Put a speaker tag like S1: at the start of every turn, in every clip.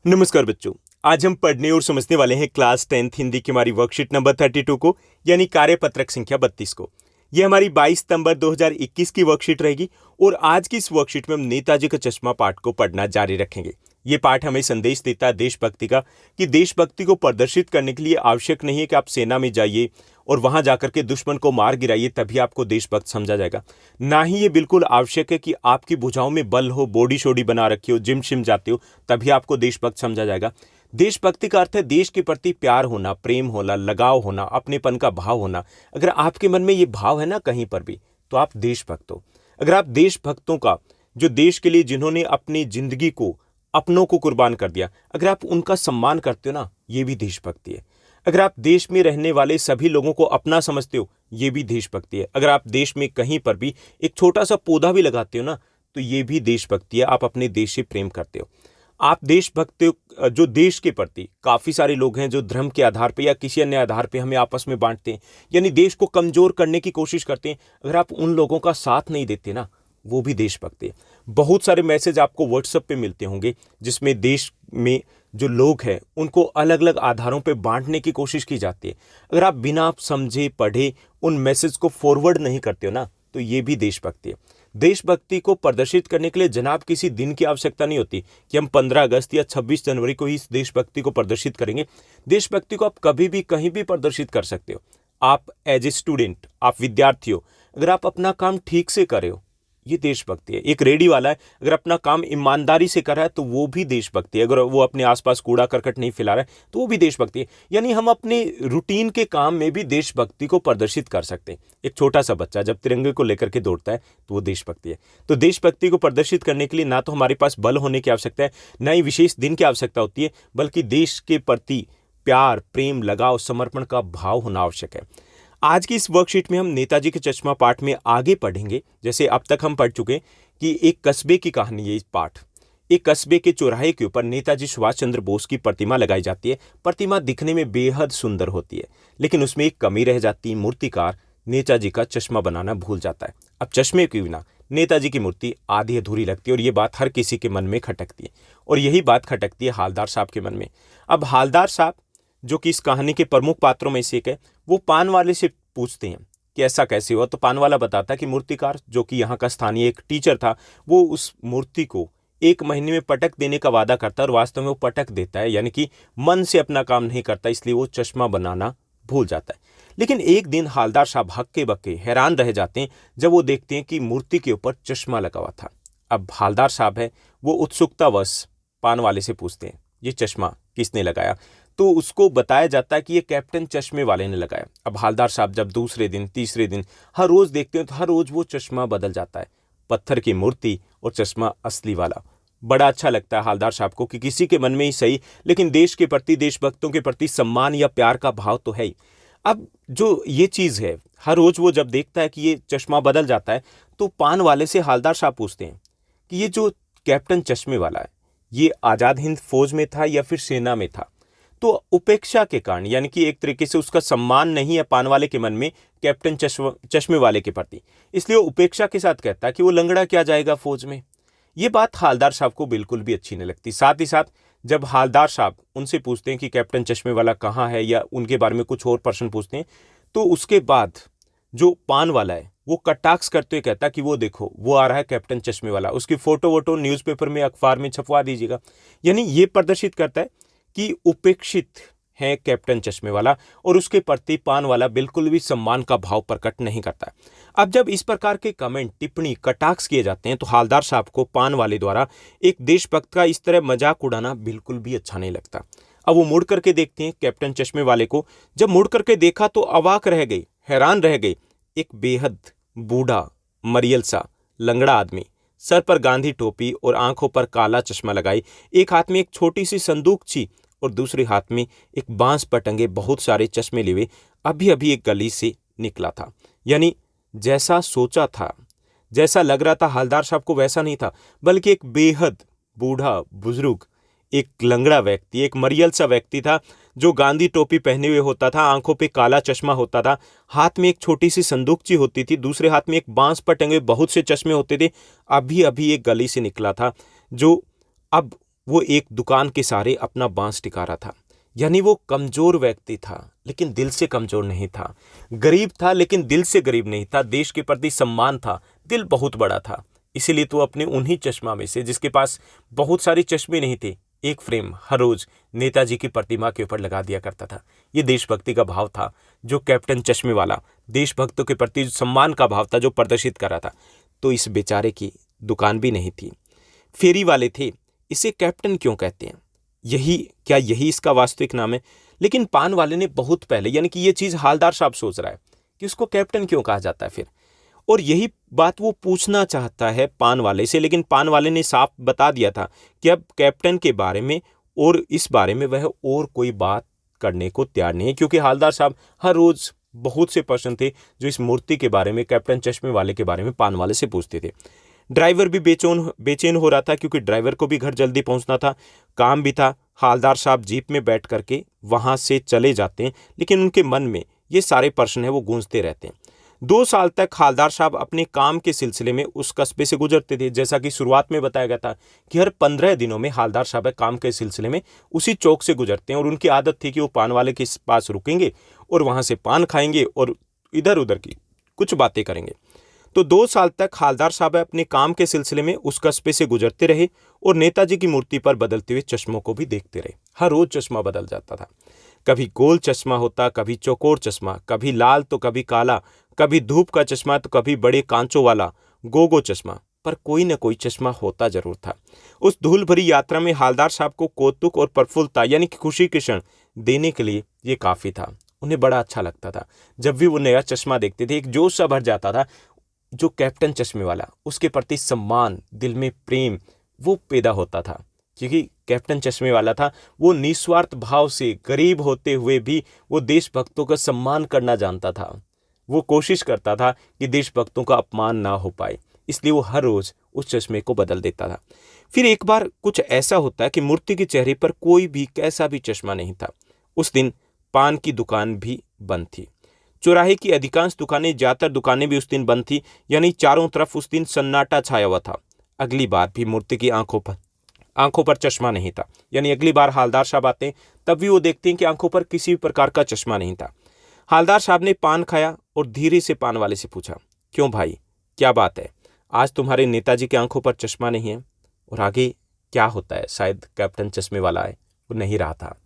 S1: नमस्कार बच्चों। आज हम पढ़ने और समझने वाले हैं क्लास 10th हिंदी की हमारी वर्कशीट नंबर 32 को, यानी कार्यपत्रक संख्या 32 को। यह हमारी 22 सितंबर 2021 की वर्कशीट रहेगी और आज की इस वर्कशीट में हम नेताजी का चश्मा पाठ को पढ़ना जारी रखेंगे। ये पाठ हमें संदेश देता है देशभक्ति का, कि देशभक्ति को प्रदर्शित करने के लिए आवश्यक नहीं है कि आप सेना में जाइए और वहां जाकर के दुश्मन को मार गिराइए तभी आपको देशभक्त समझा जाएगा। ना ही ये बिल्कुल आवश्यक है कि आपकी भुजाओं में बल हो, बॉडी शोडी बना रखी हो, जिम शिम जाते हो तभी आपको देशभक्त समझा जाएगा। देशभक्ति का अर्थ है देश के प्रति प्यार होना, प्रेम होना, लगाव होना, अपनेपन का भाव होना। अगर आपके मन में ये भाव है ना कहीं पर भी, तो आप देशभक्त हो। अगर आप देशभक्तों का, जो देश के लिए जिन्होंने अपनी जिंदगी को, अपनों को कुर्बान कर दिया, अगर आप उनका सम्मान करते हो ना, ये भी देशभक्ति है। अगर आप देश में रहने वाले सभी लोगों को अपना समझते हो, ये भी देशभक्ति है। अगर आप देश में कहीं पर भी एक छोटा सा पौधा भी लगाते हो ना, तो ये भी देशभक्ति है। आप अपने देश से प्रेम करते हो। आप देशभक्त हो। जो देश के प्रति काफी सारे लोग हैं जो धर्म के आधार पे या किसी अन्य आधार पे हमें आपस में बांटते हैं, यानी देश को कमजोर करने की कोशिश करते हैं, अगर आप उन लोगों का साथ नहीं देते ना, वो भी देशभक्ति है। बहुत सारे मैसेज आपको व्हाट्सएप पे मिलते होंगे जिसमें देश में जो लोग हैं उनको अलग अलग आधारों पे बांटने की कोशिश की जाती है। अगर आप बिना समझे पढ़े उन मैसेज को फॉरवर्ड नहीं करते हो ना, तो ये भी देशभक्ति है। देशभक्ति को प्रदर्शित करने के लिए जनाब किसी दिन की आवश्यकता नहीं होती कि हम 15 अगस्त या 26 जनवरी को ही इस देशभक्ति को प्रदर्शित करेंगे। देशभक्ति को आप कभी भी कहीं भी प्रदर्शित कर सकते हो। आप एज ए स्टूडेंट, आप विद्यार्थी हो, अगर आप अपना काम ठीक से कर रहे हो, ये देशभक्ति है। एक रेडी वाला है, अगर अपना काम ईमानदारी से कर रहा है तो वो भी देशभक्ति है। अगर वो अपने आसपास कूड़ा करकट नहीं फैला रहा है तो वो भी देशभक्ति है। यानी हम अपने रूटीन के काम में भी देशभक्ति को प्रदर्शित कर सकते हैं। एक छोटा सा बच्चा जब तिरंगे को लेकर के दौड़ता है तो वो देशभक्ति है। तो देशभक्ति को प्रदर्शित करने के लिए ना तो हमारे पास बल होने की आवश्यकता है, ना ही विशेष दिन की आवश्यकता होती है, बल्कि देश के प्रति प्यार, प्रेम, लगाव, समर्पण का भाव होना आवश्यक है। आज की इस वर्कशीट में हम नेताजी के चश्मा पाठ में आगे पढ़ेंगे। जैसे अब तक हम पढ़ चुके कि एक कस्बे की कहानी है इस पाठ। एक कस्बे के चौराहे के ऊपर नेताजी सुभाष चंद्र बोस की प्रतिमा लगाई जाती है। प्रतिमा दिखने में बेहद सुंदर होती है, लेकिन उसमें एक कमी रह जाती है। मूर्तिकार नेताजी का चश्मा बनाना भूल जाता है। अब चश्मे के बिना नेताजी की मूर्ति आधी अधूरी लगती है और ये बात हर किसी के मन में खटकती है, और यही बात खटकती है हालदार साहब के मन में। अब हालदार साहब, जो कि इस कहानी के प्रमुख पात्रों में से एक है, वो पान वाले से पूछते हैं कि ऐसा कैसे हुआ। तो पान वाला बताता है कि मूर्तिकार, जो कि यहाँ का स्थानीय एक टीचर था, वो उस मूर्ति को 1 महीने में पटक देने का वादा करता है और वास्तव में वो पटक देता है, यानी कि मन से अपना काम नहीं करता, इसलिए वो चश्मा बनाना भूल जाता है। लेकिन एक दिन हालदार साहब हक्के बक्के हैरान रह जाते हैं जब वो देखते हैं कि मूर्ति के ऊपर चश्मा लगा हुआ था। अब हालदार साहब है, वो उत्सुकतावश पान वाले से पूछते हैं ये चश्मा किसने लगाया। तो उसको बताया जाता है कि ये कैप्टन चश्मे वाले ने लगाया। अब हालदार साहब जब दूसरे दिन, तीसरे दिन हर रोज देखते हैं तो हर रोज वो चश्मा बदल जाता है। पत्थर की मूर्ति और चश्मा असली वाला। बड़ा अच्छा लगता है हालदार साहब को कि किसी के मन में ही सही, लेकिन देश के प्रति, देशभक्तों के प्रति सम्मान या प्यार का भाव तो है ही। अब जो ये चीज है, हर रोज वो जब देखता है कि ये चश्मा बदल जाता है, तो पान वाले से हालदार साहब पूछते हैं कि ये जो कैप्टन चश्मे वाला है, ये आजाद हिंद फौज में था या फिर सेना में था। तो उपेक्षा के कारण, यानी कि एक तरीके से उसका सम्मान नहीं है पान वाले के मन में कैप्टन चश्मे वाले के प्रति, इसलिए वो उपेक्षा के साथ कहता है कि वो लंगड़ा क्या जाएगा फौज में। ये बात हालदार साहब को बिल्कुल भी अच्छी नहीं लगती। साथ ही साथ जब हालदार साहब उनसे पूछते हैं कि कैप्टन चश्मे वाला कहाँ है, या उनके बारे में कुछ और प्रश्न पूछते हैं, तो उसके बाद जो पान वाला है वो कटाक्ष करते हुए कहता कि वो देखो, वो आ रहा है कैप्टन चश्मे वाला, उसकी फोटो वोटो न्यूज़पेपर में, अखबार में छपवा दीजिएगा। यानी ये प्रदर्शित करता है कि उपेक्षित है कैप्टन चश्मे वाला, और उसके प्रति पान वाला बिल्कुल भी सम्मान का भाव प्रकट नहीं करता। अब जब इस प्रकार के कमेंट, टिप्पणी, कटाक्ष किए जाते हैं तो हालदार साहब को पान वाले द्वारा एक देशभक्त का इस तरह मजाक उड़ाना बिल्कुल भी अच्छा नहीं लगता। अब वो मुड़ करके देखते हैं कैप्टन चश्मे वाले को। जब मुड़ करके देखा तो अवाक रह गई, हैरान रह गई। एक बेहद बूढ़ा, मरियल सा, लंगड़ा आदमी, सर पर गांधी टोपी और आंखों पर काला चश्मा लगाई, एक हाथ में एक छोटी सी संदूक छी और दूसरे हाथ में एक बांस पर टंगे बहुत सारे चश्मे लिए अभी अभी एक गली से निकला था। यानी जैसा सोचा था, जैसा लग रहा था हालदार साहब को, वैसा नहीं था, बल्कि एक बेहद बूढ़ा, बुजुर्ग, एक लंगड़ा व्यक्ति, एक मरियल सा व्यक्ति था, जो गांधी टोपी पहने हुए होता था, आंखों पे काला चश्मा होता था, हाथ में एक छोटी सी संदूकची होती थी, दूसरे हाथ में एक बांस पर टंगे बहुत से चश्मे होते थे, अभी अभी एक गली से निकला था, जो अब वो एक दुकान के सहारे अपना बांस टिका रहा था। यानी वो कमजोर व्यक्ति था लेकिन दिल से कमजोर नहीं था, गरीब था लेकिन दिल से गरीब नहीं था, देश के प्रति सम्मान था, दिल बहुत बड़ा था। इसीलिए तो अपने उन्हीं चश्मा में से, जिसके पास बहुत सारे चश्मे नहीं थे, एक फ्रेम हर रोज नेताजी की प्रतिमा के ऊपर लगा दिया करता था। ये देशभक्ति का भाव था जो कैप्टन चश्मे वाला, देशभक्तों के प्रति सम्मान का भाव था जो प्रदर्शित कर रहा था। तो इस बेचारे की दुकान भी नहीं थी, फेरी वाले थे। इसे कैप्टन क्यों कहते हैं? यही इसका वास्तविक नाम है? लेकिन पान वाले ने बहुत पहले, यानी कि ये चीज हालदार साहब सोच रहा है कि उसको कैप्टन क्यों कहा जाता है फिर, और यही बात वो पूछना चाहता है पान वाले से। लेकिन पान वाले ने साफ बता दिया था कि अब कैप्टन के बारे में और इस बारे में वह और कोई बात करने को तैयार नहीं है, क्योंकि हालदार साहब हर रोज बहुत से प्रश्न थे जो इस मूर्ति के बारे में, कैप्टन चश्मे वाले के बारे में पान वाले से पूछते थे। ड्राइवर भी बेचैन हो रहा था, क्योंकि ड्राइवर को भी घर जल्दी पहुंचना था, काम भी था। हालदार साहब जीप में बैठ करके वहां से चले जाते हैं, लेकिन उनके मन में ये सारे प्रश्न है वो गूंजते रहते हैं। 2 साल तक हालदार साहब अपने काम के सिलसिले में उस कस्बे से गुजरते थे। जैसा कि शुरुआत में बताया गया था कि हर 15 दिनों में हालदार साहब काम के सिलसिले में उसी चौक से गुजरते हैं, और उनकी आदत थी कि वो पान वाले के पास रुकेंगे और वहां से पान खाएंगे और इधर उधर की कुछ बातें करेंगे। तो 2 साल तक हालदार साहब अपने काम के सिलसिले में उस कस्बे से गुजरते रहे और नेताजी की मूर्ति पर बदलते हुए चश्मों को भी देखते रहे। हर रोज चश्मा बदल जाता था, कभी गोल चश्मा होता, कभी चौकोर चश्मा, कभी लाल तो कभी काला, कभी धूप का चश्मा तो कभी बड़े कांचों वाला गोगो चश्मा, पर कोई न कोई चश्मा होता जरूर था। उस धूल भरी यात्रा में हालदार साहब को कौतुक और प्रफुल्लता, यानी कि खुशी के क्षण देने के लिए ये काफी था। उन्हें बड़ा अच्छा लगता था जब भी वो नया चश्मा देखते थे, एक जोश सा भर जाता था। जो कैप्टन चश्मे वाला, उसके प्रति सम्मान, दिल में प्रेम वो पैदा होता था, क्योंकि कैप्टन चश्मे वाला था वो निस्वार्थ भाव से, गरीब होते हुए भी वो देशभक्तों का सम्मान करना जानता था। वो कोशिश करता था कि देशभक्तों का अपमान ना हो पाए, इसलिए वो हर रोज उस चश्मे को बदल देता था। फिर एक बार कुछ ऐसा होता है कि मूर्ति के चेहरे पर कोई भी कैसा भी चश्मा नहीं था। उस दिन पान की दुकान भी बंद थी, चौराहे की अधिकांश दुकानें, ज्यादातर दुकानें भी उस दिन बंद थी, यानी चारों तरफ उस दिन सन्नाटा छाया हुआ था। अगली बार भी मूर्ति की आंखों पर चश्मा नहीं था, यानी अगली बार हालदार साहब आते हैं तब भी वो देखते हैं कि आंखों पर किसी भी प्रकार का चश्मा नहीं था। हालदार साहब ने पान खाया और धीरे से पान वाले से पूछा, क्यों भाई, क्या बात है, आज तुम्हारे नेताजी की आंखों पर चश्मा नहीं है? और आगे क्या होता है, शायद कैप्टन चश्मे वाला है वो नहीं रहा था।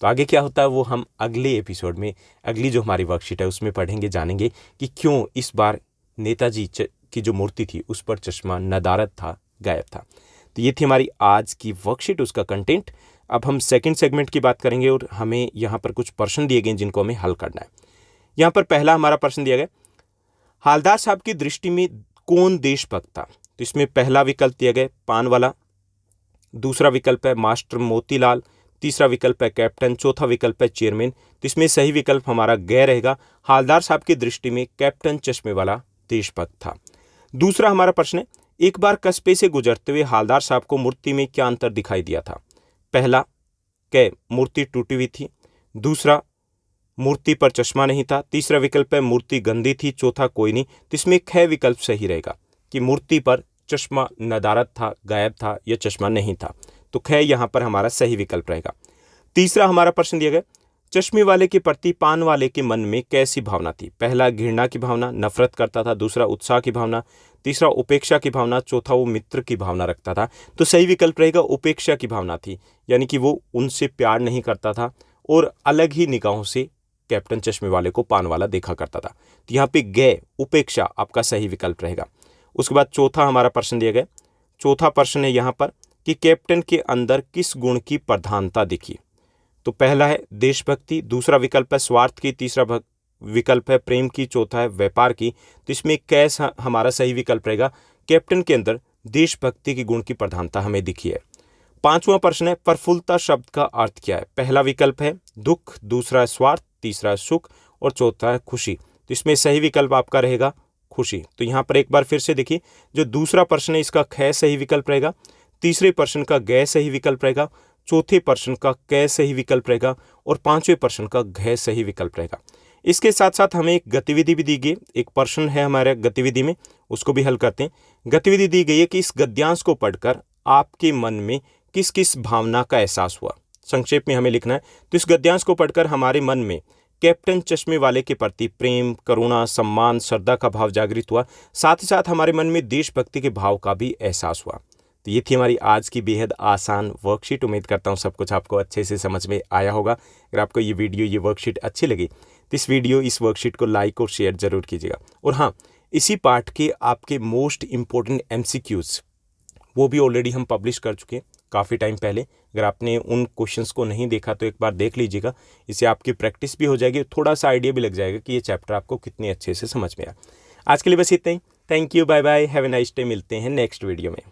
S1: तो आगे क्या होता है वो हम अगले एपिसोड में, अगली जो हमारी वर्कशीट है उसमें पढ़ेंगे, जानेंगे कि क्यों इस बार नेताजी की जो मूर्ति थी उस पर चश्मा नदारद था, गायब था। तो ये थी हमारी आज की वर्कशीट, उसका कंटेंट। अब हम सेकंड सेगमेंट की बात करेंगे और हमें यहाँ पर कुछ प्रश्न दिए गए जिनको हमें हल करना है। यहाँ पर पहला हमारा प्रश्न दिया गया, हालदार साहब की दृष्टि में कौन देशभक्त था? तो इसमें पहला विकल्प दिया गया पान वाला, दूसरा विकल्प है मास्टर मोतीलाल, तीसरा विकल्प है कैप्टन, चौथा विकल्प है चेयरमैन। तो इसमें सही विकल्प हमारा गै रहेगा। हालदार साहब की दृष्टि में कैप्टन चश्मे वाला देशभक्त था। दूसरा हमारा प्रश्न है, एक बार कस्बे से गुजरते हुए हालदार साहब को मूर्ति में क्या अंतर दिखाई दिया था? पहला, कै मूर्ति टूटी हुई थी, दूसरा मूर्ति पर चश्मा नहीं था, तीसरा विकल्प है मूर्ति गंदी थी, चौथा कोई नहीं। तो इसमें ख विकल्प सही रहेगा कि मूर्ति पर चश्मा नदारद था, गायब था, या चश्मा नहीं था। तो ख यहाँ पर हमारा सही विकल्प रहेगा। तीसरा हमारा प्रश्न दिया गया, चश्मे वाले के प्रति पान वाले के मन में कैसी भावना थी? पहला घृणा की भावना, नफरत करता था, दूसरा उत्साह की भावना, तीसरा उपेक्षा की भावना, चौथा वो मित्र की भावना रखता था। तो सही विकल्प रहेगा उपेक्षा की भावना थी, यानी कि वो उनसे प्यार नहीं करता था और अलग ही निगाहों से कैप्टन चश्मे वाले को पान वाला देखा करता था। तो यहाँ पे गै उपेक्षा आपका सही विकल्प रहेगा। उसके बाद चौथा हमारा प्रश्न दिया गया, चौथा प्रश्न है यहाँ पर कि कैप्टन के अंदर किस गुण की प्रधानता दिखी? तो पहला है देशभक्ति, दूसरा विकल्प है स्वार्थ की, तीसरा विकल्प है प्रेम की, चौथा है व्यापार की। तो इसमें कैसा हमारा सही विकल्प रहेगा, कैप्टन के अंदर देशभक्ति की गुण की प्रधानता हमें दिखी है। पांचवा प्रश्न है प्रफुल्लता शब्द का अर्थ क्या है? पहला विकल्प है दुख, दूसरा है स्वार्थ, तीसरा है सुख और चौथा है खुशी। तो इसमें सही विकल्प आपका रहेगा खुशी। तो यहाँ पर एक बार फिर से देखिए, जो दूसरा प्रश्न है इसका ख सही विकल्प रहेगा, तीसरे प्रश्न का गै सही विकल्प रहेगा, चौथे प्रश्न का कै सही विकल्प रहेगा और पांचवें प्रश्न का घ सही विकल्प रहेगा। इसके साथ साथ हमें एक गतिविधि भी दी गई, एक प्रश्न है हमारे गतिविधि में, उसको भी हल करते हैं। गतिविधि दी गई है कि इस गद्यांश को पढ़कर आपके मन में किस किस भावना का एहसास हुआ। संक्षेप में हमें लिखना है। तो इस गद्यांश को पढ़कर हमारे मन में कैप्टन चश्मे वाले के प्रति प्रेम, करुणा, सम्मान, श्रद्धा का भाव जागृत हुआ। साथ ही साथ हमारे मन में देशभक्ति के भाव का भी एहसास हुआ। तो ये थी हमारी आज की बेहद आसान वर्कशीट। उम्मीद करता हूँ सब कुछ आपको अच्छे से समझ में आया होगा। अगर आपको ये वीडियो, ये वर्कशीट अच्छी लगी तो इस वर्कशीट को लाइक और शेयर जरूर कीजिएगा। और हाँ, इसी पार्ट के आपके मोस्ट इम्पोर्टेंट MCQs वो भी ऑलरेडी हम पब्लिश कर चुके हैं काफ़ी टाइम पहले। अगर आपने उन क्वेश्चंस को नहीं देखा तो एक बार देख लीजिएगा। इससे आपकी प्रैक्टिस भी हो जाएगी, थोड़ा सा आइडिया भी लग जाएगा कि ये चैप्टर आपको कितने अच्छे से समझ में आया। आज के लिए बस इतना ही। Thank you, bye bye, have a nice day. मिलते हैं नेक्स्ट वीडियो में।